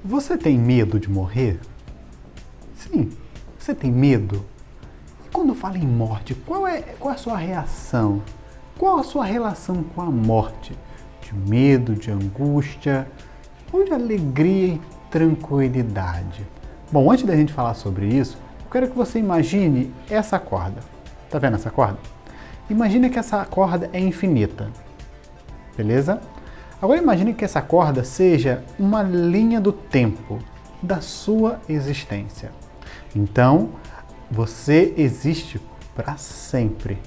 Você tem medo de morrer? Sim, você tem medo? E quando fala em morte, qual é a sua reação? Qual a sua relação com a morte? De medo, de angústia ou de alegria e tranquilidade? Bom, antes da gente falar sobre isso, eu quero que você imagine essa corda. Tá vendo essa corda? Imagine que essa corda é infinita, beleza? Agora imagine que essa corda seja uma linha do tempo da sua existência. Então, você existe para sempre.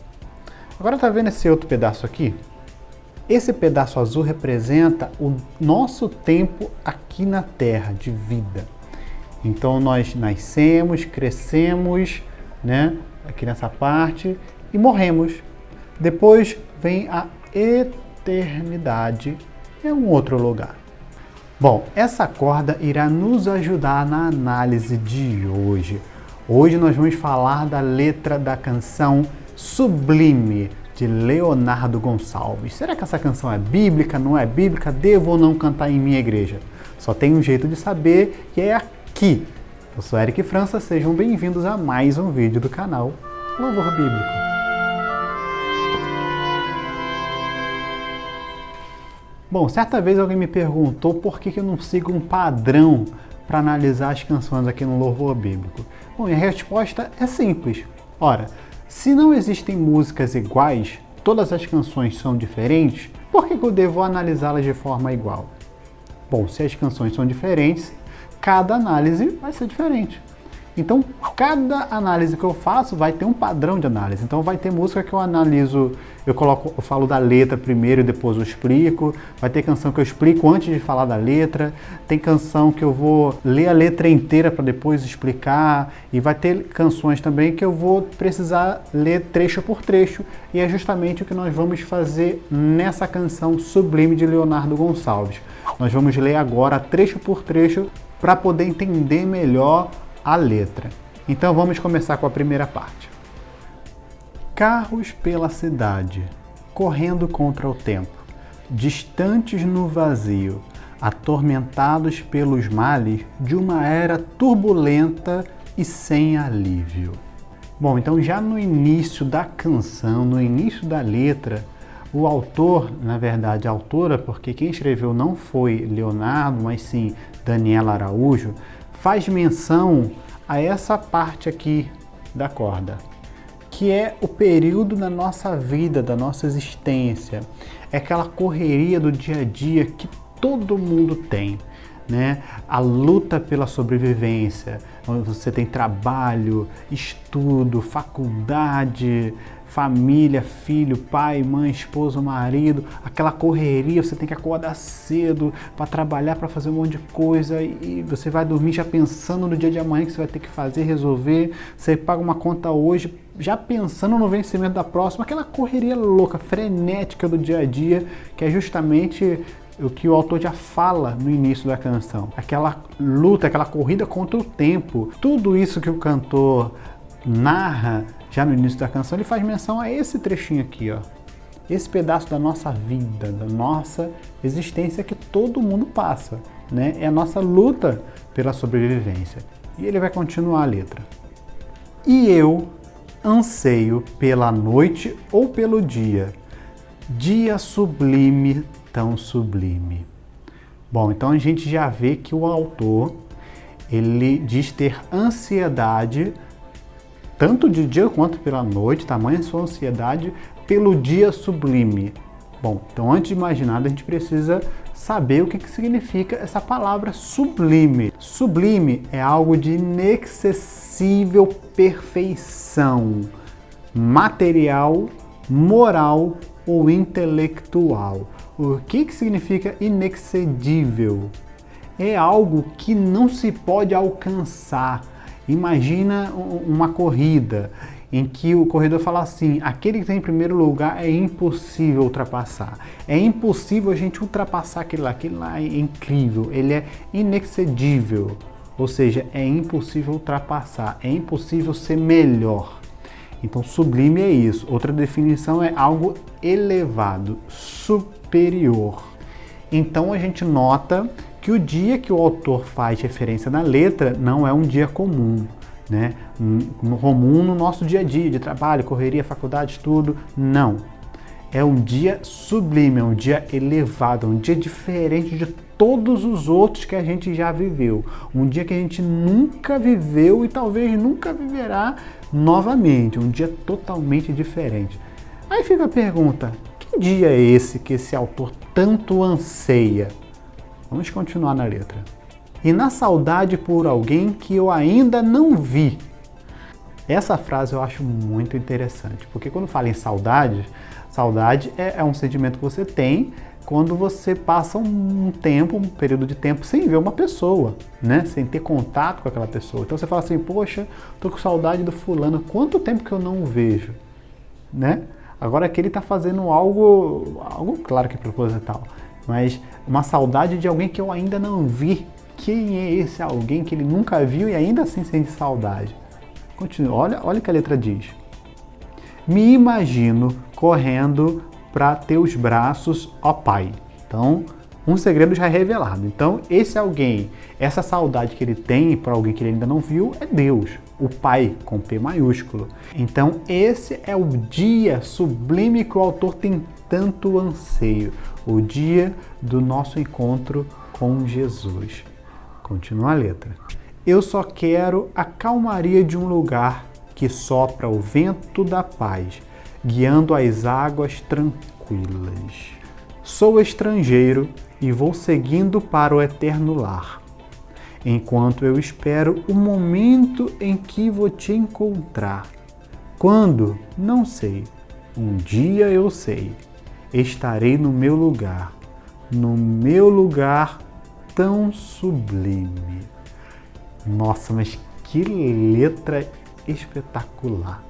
Agora tá vendo esse outro pedaço aqui? Esse pedaço azul representa o nosso tempo aqui na Terra de vida. Então nós nascemos, crescemos, né, aqui nessa parte e morremos. Depois vem a eternidade em um outro lugar. Bom, essa corda irá nos ajudar na análise de hoje. Hoje nós vamos falar da letra da canção Sublime, de Leonardo Gonçalves. Será que essa canção é bíblica, não é bíblica? Devo ou não cantar em minha igreja? Só tem um jeito de saber e é aqui. Eu sou Eric França, sejam bem-vindos a mais um vídeo do canal Louvor Bíblico. Bom, certa vez alguém me perguntou por que eu não sigo um padrão para analisar as canções aqui no Louvor Bíblico. Bom, e a resposta é simples. Ora, se não existem músicas iguais, todas as canções são diferentes, por que eu devo analisá-las de forma igual? Bom, se as canções são diferentes, cada análise vai ser diferente. Então, cada análise que eu faço vai ter um padrão de análise. Então, vai ter música que eu analiso, eu falo da letra primeiro e depois eu explico. Vai ter canção que eu explico antes de falar da letra. Tem canção que eu vou ler a letra inteira para depois explicar. E vai ter canções também que eu vou precisar ler trecho por trecho. E é justamente o que nós vamos fazer nessa canção Sublime de Leonardo Gonçalves. Nós vamos ler agora trecho por trecho para poder entender melhor a letra. Então vamos começar com a primeira parte. Carros pela cidade, correndo contra o tempo, distantes no vazio, atormentados pelos males de uma era turbulenta e sem alívio. Bom, então já no início da canção, no início da letra, o autor, na verdade a autora, porque quem escreveu não foi Leonardo, mas sim Daniela Araújo, faz menção a essa parte aqui da corda, que é o período da nossa vida, da nossa existência. É aquela correria do dia a dia que todo mundo tem, né? A luta pela sobrevivência, onde você tem trabalho, estudo, faculdade, família, filho, pai, mãe, esposa, marido, aquela correria, você tem que acordar cedo para trabalhar, para fazer um monte de coisa e você vai dormir já pensando no dia de amanhã que você vai ter que fazer, resolver, você paga uma conta hoje já pensando no vencimento da próxima, aquela correria louca, frenética do dia a dia, que é justamente o que o autor já fala no início da canção. Aquela luta, aquela corrida contra o tempo. Tudo isso que o cantor narra já no início da canção, ele faz menção a esse trechinho aqui, ó. Esse pedaço da nossa vida, da nossa existência que todo mundo passa, né? É a nossa luta pela sobrevivência. E ele vai continuar a letra. E eu anseio pela noite ou pelo dia, dia sublime, tão sublime. Bom, então a gente já vê que o autor, ele diz ter ansiedade tanto de dia quanto pela noite, tamanha sua ansiedade pelo dia sublime. Bom, então antes de mais nada a gente precisa saber o que significa essa palavra sublime. Sublime é algo de inacessível perfeição, material, moral ou intelectual. O que significa inexcedível? É algo que não se pode alcançar. Imagina uma corrida em que o corredor fala assim, aquele que tem em primeiro lugar é impossível ultrapassar. É impossível a gente ultrapassar aquele lá é incrível, ele é inexcedível. Ou seja, é impossível ultrapassar, é impossível ser melhor. Então, sublime é isso. Outra definição é algo elevado, superior. Então, a gente nota que o dia que o autor faz referência na letra não é um dia comum, né? Comum no nosso dia a dia, de trabalho, correria, faculdade, estudo, não. É um dia sublime, é um dia elevado, é um dia diferente de todos os outros que a gente já viveu. Um dia que a gente nunca viveu e talvez nunca viverá novamente. Um dia totalmente diferente. Aí fica a pergunta, que dia é esse que esse autor tanto anseia? Vamos continuar na letra. E na saudade por alguém que eu ainda não vi. Essa frase eu acho muito interessante, porque quando fala em saudade, saudade é um sentimento que você tem quando você passa um período de tempo sem ver uma pessoa, né? Sem ter contato com aquela pessoa. Então você fala assim, poxa, tô com saudade do fulano, quanto tempo que eu não o vejo, né? Agora aqui ele está fazendo algo claro que é proposital, mas uma saudade de alguém que eu ainda não vi. Quem é esse alguém que ele nunca viu e ainda assim sente saudade? Continua, olha o que a letra diz. Me imagino correndo para teus braços, ó Pai. Então, um segredo já é revelado. Então, esse alguém, essa saudade que ele tem para alguém que ele ainda não viu é Deus, o Pai, com P maiúsculo. Então, esse é o dia sublime que o autor tem tanto anseio, o dia do nosso encontro com Jesus. Continua a letra. Eu só quero a calmaria de um lugar que sopra o vento da paz, guiando as águas tranquilas. Sou estrangeiro e vou seguindo para o eterno lar, enquanto eu espero o momento em que vou te encontrar. Quando? Não sei. Um dia eu sei. Estarei no meu lugar tão sublime. Nossa, mas que letra espetacular!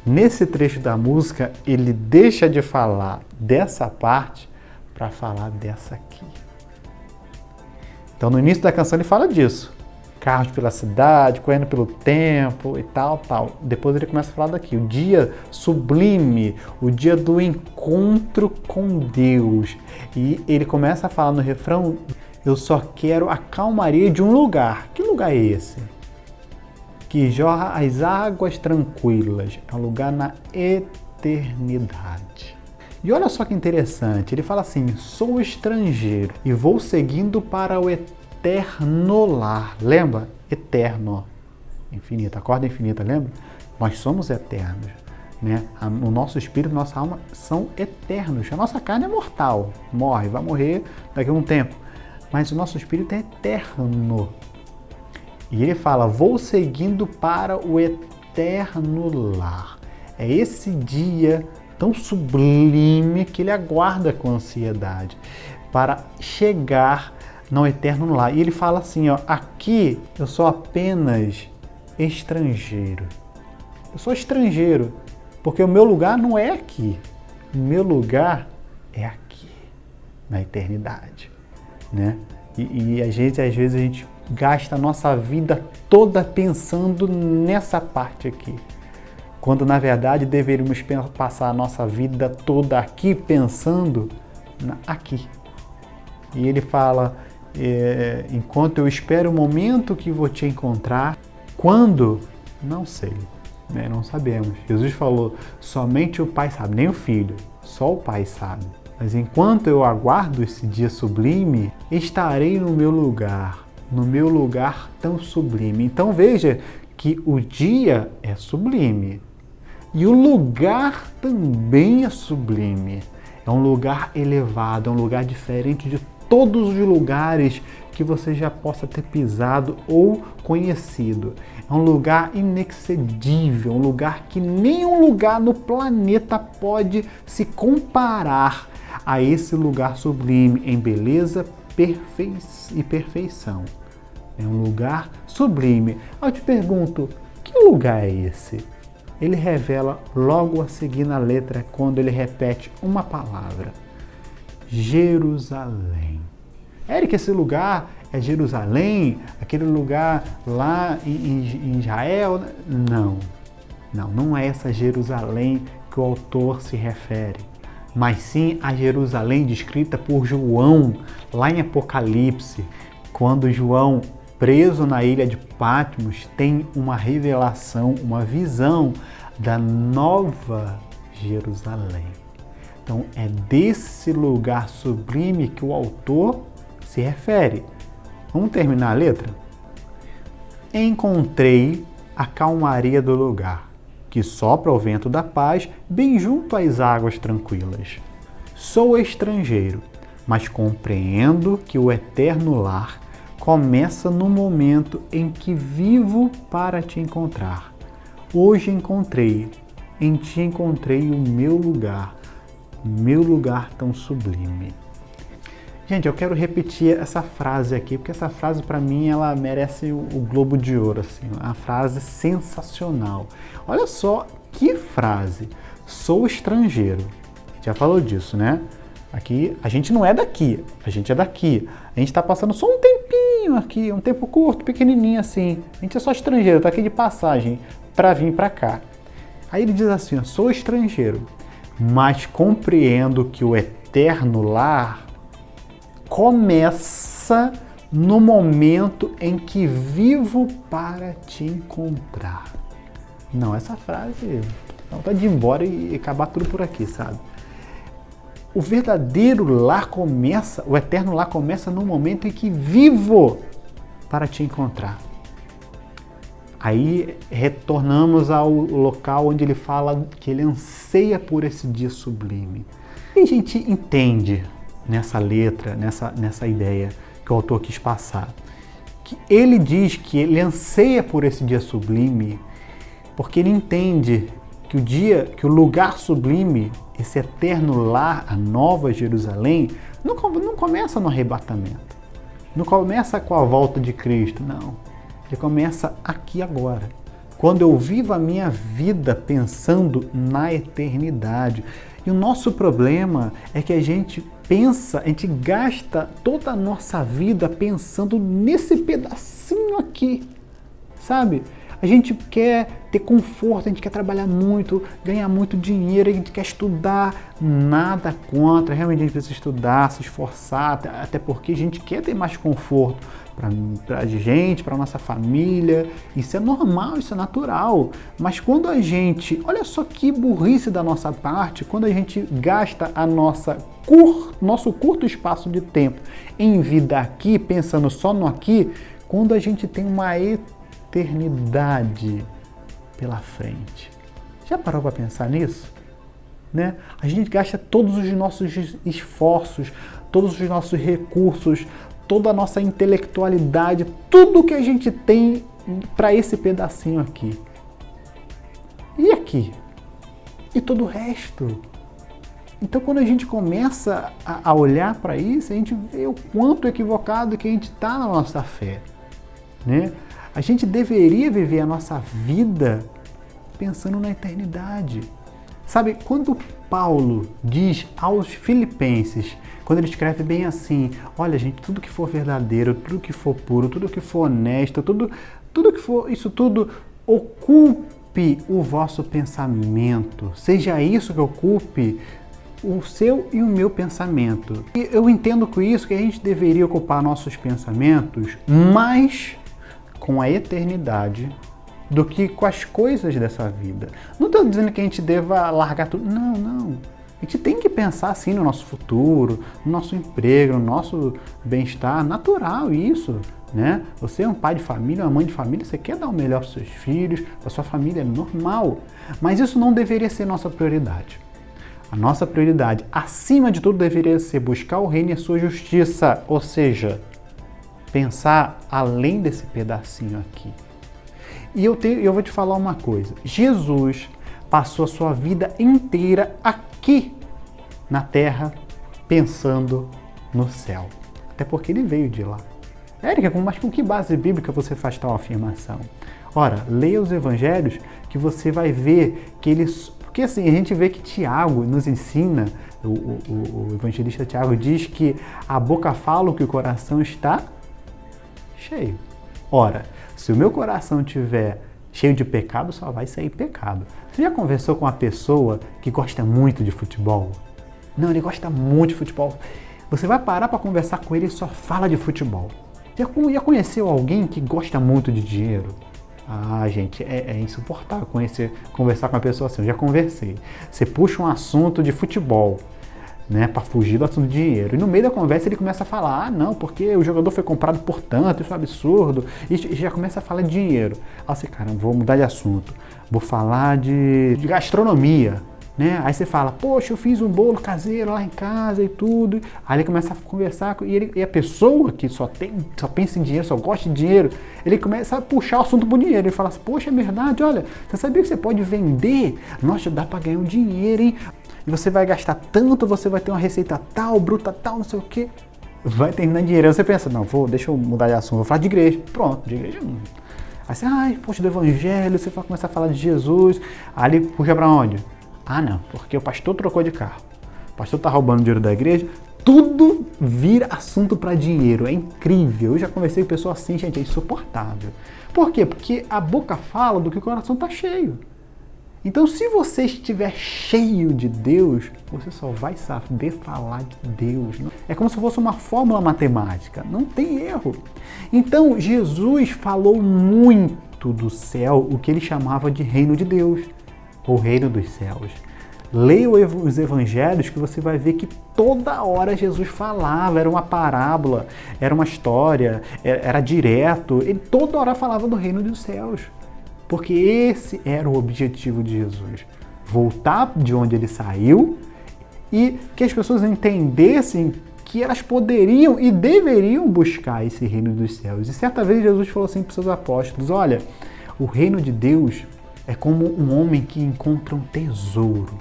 Nesse trecho da música, ele deixa de falar dessa parte para falar dessa aqui. Então, no início da canção ele fala disso. Carros pela cidade, correndo pelo tempo e tal. Depois ele começa a falar daqui. O dia sublime, o dia do encontro com Deus. E ele começa a falar no refrão, eu só quero a calmaria de um lugar. Que lugar é esse? Que jorra as águas tranquilas. É um lugar na eternidade. E olha só que interessante, ele fala assim, sou estrangeiro e vou seguindo para o eterno lar. Lembra? Eterno. Infinito, a corda infinita, lembra? Nós somos eternos, né? O nosso espírito, nossa alma são eternos. A nossa carne é mortal, morre, vai morrer daqui a um tempo. Mas o nosso espírito é eterno. E ele fala, vou seguindo para o eterno lar. É esse dia tão sublime que ele aguarda com ansiedade para chegar no eterno lar. E ele fala assim, ó, aqui eu sou apenas estrangeiro. Eu sou estrangeiro, porque o meu lugar não é aqui. O meu lugar é aqui, na eternidade, né? E às vezes a gente gasta a nossa vida toda pensando nessa parte aqui, quando na verdade deveríamos passar a nossa vida toda aqui pensando aqui. E ele fala, enquanto eu espero o momento que vou te encontrar, quando? Não sei, né? Não sabemos. Jesus falou, somente o Pai sabe, nem o Filho, só o Pai sabe. Mas enquanto eu aguardo esse dia sublime, estarei no meu lugar tão sublime. Então veja que o dia é sublime e o lugar também é sublime. É um lugar elevado, é um lugar diferente de todos os lugares que você já possa ter pisado ou conhecido. É um lugar inexcedível, um lugar que nenhum lugar no planeta pode se comparar a esse lugar sublime em beleza e perfeição. É um lugar sublime. Eu te pergunto, que lugar é esse? Ele revela logo a seguir na letra, quando ele repete uma palavra. Jerusalém. Eric, esse lugar é Jerusalém? Aquele lugar lá em Israel? Não é essa Jerusalém que o autor se refere. mas sim a Jerusalém descrita por João lá em Apocalipse, quando João, preso na ilha de Patmos, tem uma revelação, uma visão da nova Jerusalém. Então é desse lugar sublime que o autor se refere. Vamos terminar a letra? Encontrei a calmaria do lugar, que sopra o vento da paz, bem junto às águas tranquilas. Sou estrangeiro, mas compreendo que o eterno lar começa no momento em que vivo para te encontrar. Hoje em ti encontrei o meu lugar tão sublime. Gente, eu quero repetir essa frase aqui, porque essa frase para mim ela merece o Globo de Ouro, assim, uma frase sensacional. Olha só que frase. Sou estrangeiro. A gente já falou disso, né? Aqui, a gente não é daqui, a gente é daqui. A gente está passando só um tempinho aqui, um tempo curto, pequenininho assim. A gente é só estrangeiro, está aqui de passagem para vir para cá. Aí ele diz assim, ó, sou estrangeiro, mas compreendo que o eterno lar começa no momento em que vivo para te encontrar. Não, essa frase não tá de ir embora e acabar tudo por aqui, sabe? O verdadeiro lar começa, o eterno lar começa no momento em que vivo para te encontrar. Aí retornamos ao local onde ele fala que ele anseia por esse dia sublime. E a gente entende nessa letra, nessa ideia que o autor quis passar, que ele diz que ele anseia por esse dia sublime porque ele entende que o lugar sublime, esse eterno lar, a nova Jerusalém, não começa no arrebatamento, não começa com a volta de Cristo, não. Ele começa aqui agora, quando eu vivo a minha vida pensando na eternidade. E o nosso problema é que a gente gasta toda a nossa vida pensando nesse pedacinho aqui, sabe? A gente quer ter conforto, a gente quer trabalhar muito, ganhar muito dinheiro, a gente quer estudar, nada contra, realmente a gente precisa estudar, se esforçar, até porque a gente quer ter mais conforto para a gente, para a nossa família, isso é normal, isso é natural, mas quando a gente, olha só que burrice da nossa parte, quando a gente gasta nosso curto espaço de tempo em vida aqui, pensando só no aqui, quando a gente tem uma eternidade pela frente. Já parou para pensar nisso? Né? A gente gasta todos os nossos esforços, todos os nossos recursos, toda a nossa intelectualidade, tudo que a gente tem para esse pedacinho aqui. E aqui? E todo o resto? Então, quando a gente começa a olhar para isso, a gente vê o quanto equivocado que a gente está na nossa fé, né? A gente deveria viver a nossa vida pensando na eternidade. Sabe, quando Paulo diz aos Filipenses, quando ele escreve bem assim, olha gente, tudo que for verdadeiro, tudo que for puro, tudo que for honesto, tudo que for isso tudo, ocupe o vosso pensamento. Seja isso que ocupe o seu e o meu pensamento. E eu entendo com isso que a gente deveria ocupar nossos pensamentos mais com a eternidade do que com as coisas dessa vida. Não estou dizendo que a gente deva largar tudo. Não, não. A gente tem que pensar assim no nosso futuro, no nosso emprego, no nosso bem-estar. Natural isso, né? Você é um pai de família, uma mãe de família, você quer dar o melhor para os seus filhos, para a sua família, é normal. Mas isso não deveria ser nossa prioridade. A nossa prioridade, acima de tudo, deveria ser buscar o reino e a sua justiça. Ou seja, pensar além desse pedacinho aqui. E eu vou te falar uma coisa. Jesus passou a sua vida inteira aqui na terra, pensando no céu. Até porque ele veio de lá. Érica, mas com que base bíblica você faz tal afirmação? Ora, leia os evangelhos que você vai ver que eles... Porque assim, a gente vê que Tiago nos ensina, o evangelista Tiago diz que a boca fala o que o coração está cheio. Ora, se o meu coração estiver cheio de pecado, só vai sair pecado. Você já conversou com uma pessoa que gosta muito de futebol? Não, ele gosta muito de futebol. Você vai parar para conversar com ele e só fala de futebol. Já conheceu alguém que gosta muito de dinheiro? Ah, gente, é insuportável conversar com uma pessoa assim. Eu já conversei. Você puxa um assunto de futebol, né, para fugir do assunto de dinheiro. E no meio da conversa ele começa a falar, ah, não, porque o jogador foi comprado por tanto, isso é um absurdo. E já começa a falar de dinheiro. Aí você, cara, vou mudar de assunto. Vou falar de gastronomia. Né? Aí você fala, poxa, eu fiz um bolo caseiro lá em casa e tudo. Aí ele começa a conversar e a pessoa que só pensa em dinheiro, só gosta de dinheiro, ele começa a puxar o assunto pro dinheiro. Ele fala assim, poxa, é verdade, olha, você sabia que você pode vender? Nossa, dá para ganhar um dinheiro, hein? E você vai gastar tanto, você vai ter uma receita tal, bruta tal, não sei o quê. Vai terminar dinheiro. Aí você pensa, não, deixa eu mudar de assunto, vou falar de igreja. Pronto, de igreja não. Aí você, ai, poxa, do evangelho, você vai começar a falar de Jesus. Aí ele puxa para onde? Ah, não, porque o pastor trocou de carro. O pastor tá roubando dinheiro da igreja. Tudo vira assunto para dinheiro. É incrível. Eu já conversei com pessoas assim, gente, é insuportável. Por quê? Porque a boca fala do que o coração tá cheio. Então, se você estiver cheio de Deus, você só vai saber falar de Deus. É como se fosse uma fórmula matemática. Não tem erro. Então, Jesus falou muito do céu, o que ele chamava de reino de Deus. O reino dos céus. Leia os evangelhos que você vai ver que toda hora Jesus falava, era uma parábola, era uma história, era direto, ele toda hora falava do reino dos céus. Porque esse era o objetivo de Jesus. Voltar de onde ele saiu e que as pessoas entendessem que elas poderiam e deveriam buscar esse reino dos céus. E certa vez Jesus falou assim para os seus apóstolos, olha, o reino de Deus é como um homem que encontra um tesouro.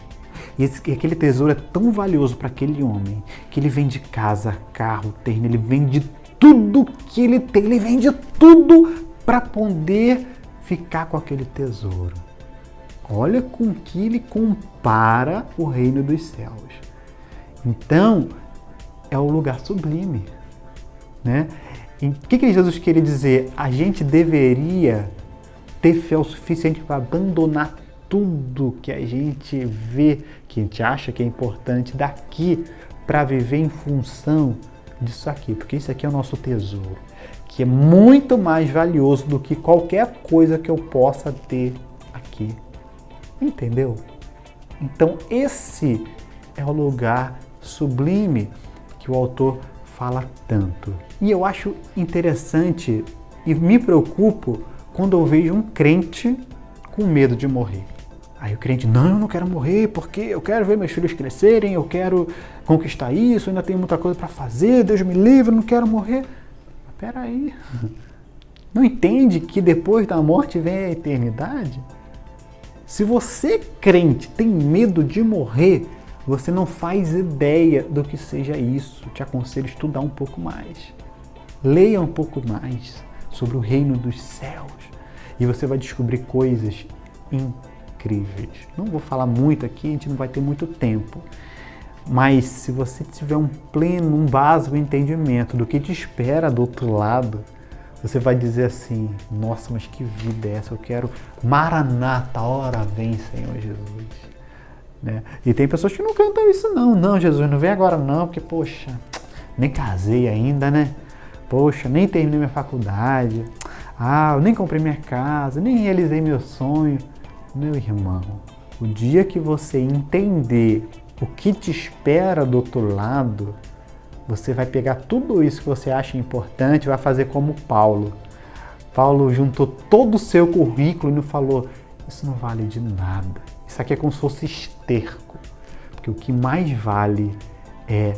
E aquele tesouro é tão valioso para aquele homem que ele vende casa, carro, terreno, ele vende tudo que ele tem, ele vende tudo para poder ficar com aquele tesouro. Olha com que ele compara o reino dos céus. Então, é o lugar sublime, né? E o que Jesus queria dizer? A gente deveria ter fé o suficiente para abandonar tudo que a gente vê, que a gente acha que é importante daqui, para viver em função disso aqui, porque isso aqui é o nosso tesouro, que é muito mais valioso do que qualquer coisa que eu possa ter aqui. Entendeu? Então esse é o lugar sublime que o autor fala tanto. E eu acho interessante e me preocupo quando eu vejo um crente com medo de morrer. Aí o crente, não, eu não quero morrer porque eu quero ver meus filhos crescerem, eu quero conquistar isso, ainda tenho muita coisa para fazer, Deus me livre, eu não quero morrer. Mas peraí, não entende que depois da morte vem a eternidade? Se você, crente, tem medo de morrer, você não faz ideia do que seja isso. Te aconselho a estudar um pouco mais. Leia um pouco mais sobre o reino dos céus e você vai descobrir coisas incríveis. Não vou falar muito aqui, a gente não vai ter muito tempo, mas se você tiver um básico entendimento do que te espera do outro lado, você vai dizer assim, nossa, mas que vida é essa? Eu quero Maranata, hora vem, Senhor Jesus. Né? E tem pessoas que não cantam isso não. Não, Jesus, não vem agora não, porque, poxa, nem casei ainda, né? Poxa, nem terminei minha faculdade. Ah, eu nem comprei minha casa, nem realizei meu sonho. Meu irmão, o dia que você entender o que te espera do outro lado, você vai pegar tudo isso que você acha importante e vai fazer como Paulo. Paulo juntou todo o seu currículo e falou, isso não vale de nada. Isso aqui é como se fosse esterco. Porque o que mais vale é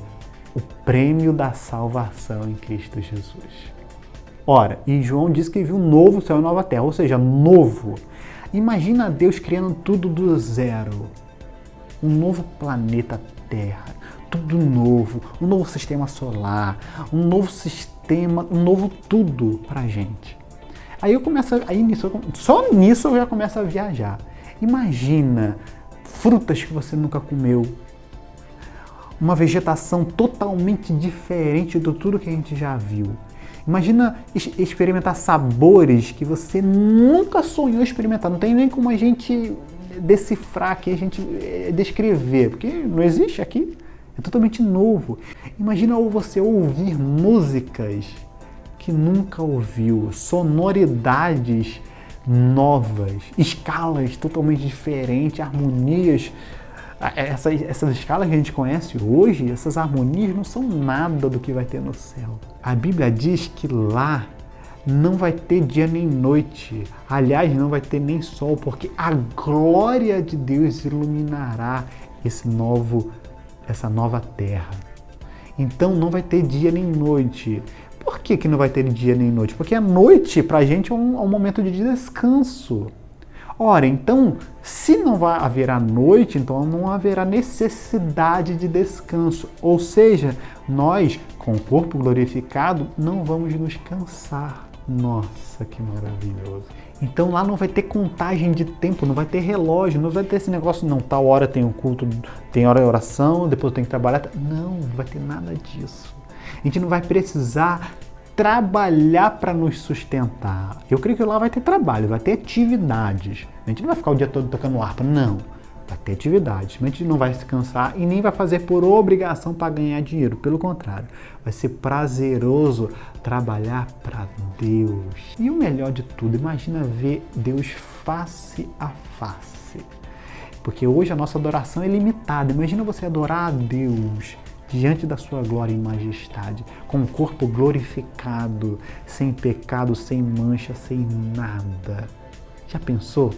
o prêmio da salvação em Cristo Jesus. Ora, e João diz que viu um novo céu e nova terra, ou seja, novo. Imagina Deus criando tudo do zero. Um novo planeta Terra, tudo novo, um novo sistema solar, um novo sistema, um novo tudo pra gente. Só nisso eu já começo a viajar. Imagina frutas que você nunca comeu, uma vegetação totalmente diferente de tudo que a gente já viu. Imagina experimentar sabores que você nunca sonhou experimentar. Não tem nem como a gente decifrar aqui, a gente descrever, porque não existe aqui. É totalmente novo. Imagina você ouvir músicas que nunca ouviu, sonoridades novas, escalas totalmente diferentes, harmonias. Essas escalas que a gente conhece hoje, essas harmonias não são nada do que vai ter no céu. A Bíblia diz que lá não vai ter dia nem noite. Aliás, não vai ter nem sol, porque a glória de Deus iluminará essa nova terra. Então não vai ter dia nem noite. Por que não vai ter dia nem noite? Porque a noite pra gente é um momento de descanso. Ora, então, se não haverá noite, então não haverá necessidade de descanso. Ou seja, nós, com o corpo glorificado, não vamos nos cansar. Nossa, que maravilhoso. Então lá não vai ter contagem de tempo, não vai ter relógio, não vai ter esse negócio, não, tal hora tem um culto, tem hora de oração, depois tem que trabalhar. Não vai ter nada disso. A gente não vai precisar trabalhar para nos sustentar. Eu creio que lá vai ter trabalho, vai ter atividades. A gente não vai ficar o dia todo tocando harpa, não. Vai ter atividades. A gente não vai se cansar e nem vai fazer por obrigação para ganhar dinheiro. Pelo contrário, vai ser prazeroso trabalhar para Deus. E o melhor de tudo, imagina ver Deus face a face. Porque hoje a nossa adoração é limitada. Imagina você adorar a Deus diante da sua glória e majestade, com o corpo glorificado, sem pecado, sem mancha, sem nada. Já pensou?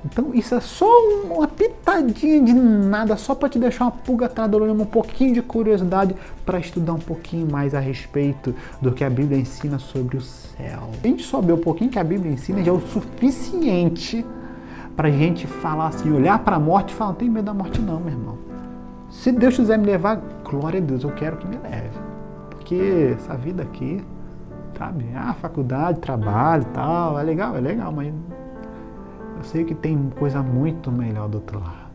Então isso é só uma pitadinha de nada, só para te deixar uma pulga atrás da orelha, um pouquinho de curiosidade para estudar um pouquinho mais a respeito do que a Bíblia ensina sobre o céu. A gente souber um pouquinho que a Bíblia ensina já é o suficiente para a gente falar assim, olhar para a morte e falar, não tem medo da morte não, meu irmão. Se Deus quiser me levar, glória a Deus, eu quero que me leve. Porque essa vida aqui, sabe, faculdade, trabalho e tal, é legal, mas eu sei que tem coisa muito melhor do outro lado.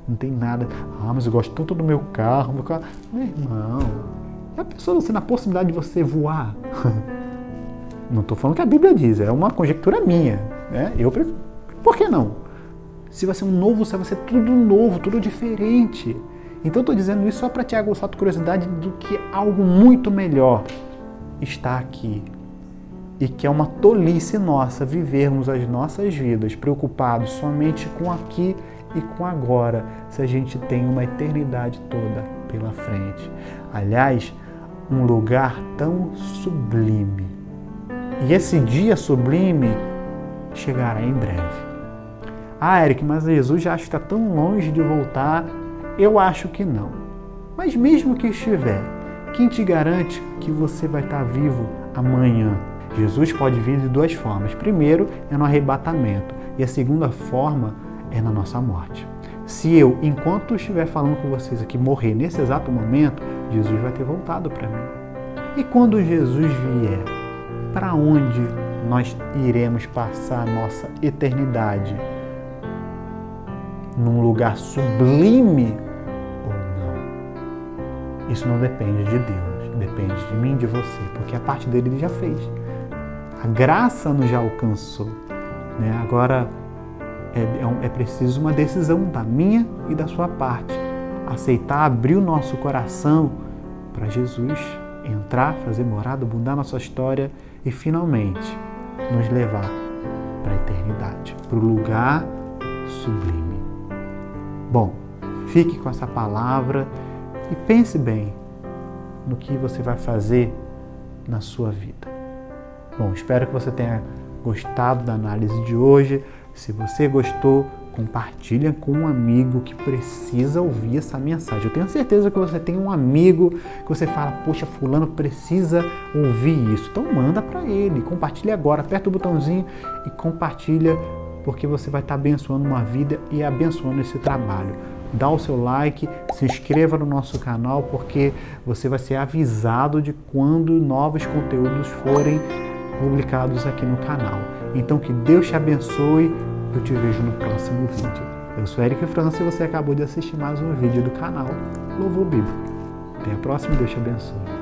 Não tem nada. Mas eu gosto tanto do meu carro. Meu irmão, já pensou você na possibilidade de você voar? Não estou falando que a Bíblia diz, é uma conjectura minha. Né? Por que não? Se vai ser um novo céu, vai ser tudo novo, tudo diferente. Então eu estou dizendo isso só para te aguçar a curiosidade do que algo muito melhor está aqui. E que é uma tolice nossa vivermos as nossas vidas preocupados somente com aqui e com agora, se a gente tem uma eternidade toda pela frente. Aliás, um lugar tão sublime. E esse dia sublime chegará em breve. Eric, mas Jesus já acha que está tão longe de voltar. Eu acho que não. Mas mesmo que estiver, quem te garante que você vai estar vivo amanhã? Jesus pode vir de duas formas. Primeiro é no arrebatamento e a segunda forma é na nossa morte. Se eu, enquanto estiver falando com vocês aqui, morrer nesse exato momento, Jesus vai ter voltado para mim. E quando Jesus vier, para onde nós iremos passar a nossa eternidade? Num lugar sublime ou não? Isso não depende de Deus, depende de mim e de você, porque a parte dele ele já fez. A graça nos já alcançou. Né? Agora é preciso uma decisão da minha e da sua parte. Aceitar, abrir o nosso coração para Jesus entrar, fazer morada, mudar nossa história e finalmente nos levar para a eternidade, para o lugar sublime. Bom, fique com essa palavra e pense bem no que você vai fazer na sua vida. Bom, espero que você tenha gostado da análise de hoje. Se você gostou, compartilha com um amigo que precisa ouvir essa mensagem. Eu tenho certeza que você tem um amigo que você fala, poxa, fulano precisa ouvir isso. Então manda para ele, compartilha agora, aperta o botãozinho e compartilha, porque você vai estar abençoando uma vida e abençoando esse trabalho. Dá o seu like, se inscreva no nosso canal, porque você vai ser avisado de quando novos conteúdos forem publicados aqui no canal. Então que Deus te abençoe, eu te vejo no próximo vídeo. Eu sou Eric França e você acabou de assistir mais um vídeo do canal Louvor Bíblico. Até a próxima, Deus te abençoe.